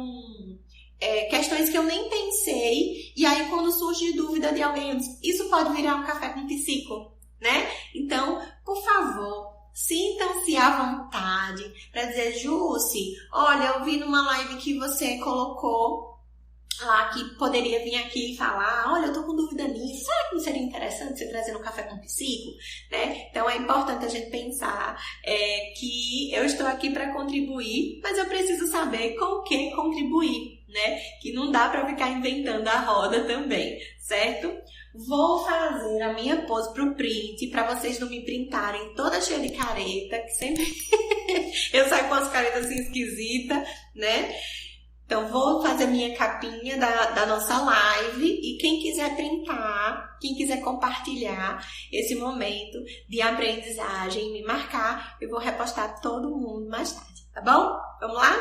questões que eu nem pensei. E aí, quando surge dúvida de alguém, eu digo, isso pode virar um café com psico, né? Então, por favor, sintam-se à vontade para dizer, Jussi, olha, eu vi numa live que você colocou lá que poderia vir aqui e falar, olha, eu tô com dúvida nisso, será que não seria interessante você trazer no Café com Psico? Né? Então é importante a gente pensar que eu estou aqui para contribuir, mas eu preciso saber com o que contribuir, né? Que não dá para ficar inventando a roda também, certo? Vou fazer a minha pose pro print, para vocês não me printarem toda cheia de careta, que sempre eu saio com as caretas assim esquisitas, né? Então, vou fazer minha capinha da nossa live e quem quiser printar, quem quiser compartilhar esse momento de aprendizagem e me marcar, eu vou repostar todo mundo mais tarde, tá bom? Vamos lá?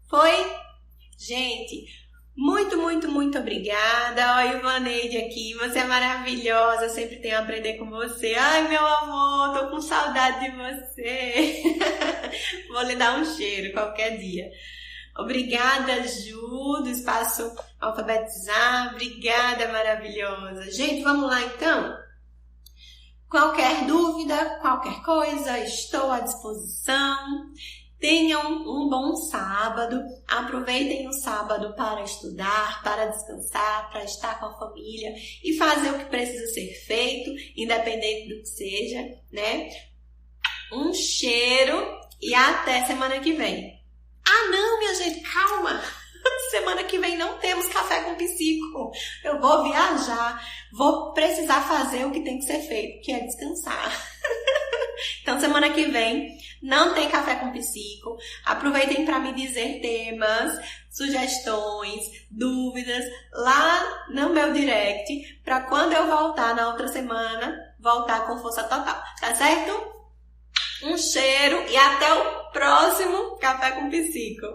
Foi? Gente, muito obrigada. Olha, Ivaneide aqui, você é maravilhosa, sempre tenho a aprender com você. Ai, meu amor, tô com saudade de você. Vou lhe dar um cheiro qualquer dia. Obrigada, Ju, do Espaço Alfabetizar. Obrigada, maravilhosa. Gente, vamos lá então? Qualquer dúvida, qualquer coisa, estou à disposição. Tenham um bom sábado. Aproveitem o sábado para estudar, para descansar, para estar com a família e fazer o que precisa ser feito, independente do que seja, né? Um cheiro e até semana que vem. Ah, não, minha gente, calma! Semana que vem não temos café com psico. Eu vou viajar, vou precisar fazer o que tem que ser feito, que é descansar. Então, semana que vem não tem café com psico. Aproveitem para me dizer temas, sugestões, dúvidas lá no meu direct, para quando eu voltar na outra semana, voltar com força total. Tá certo? Um cheiro e até o próximo Café com Psico.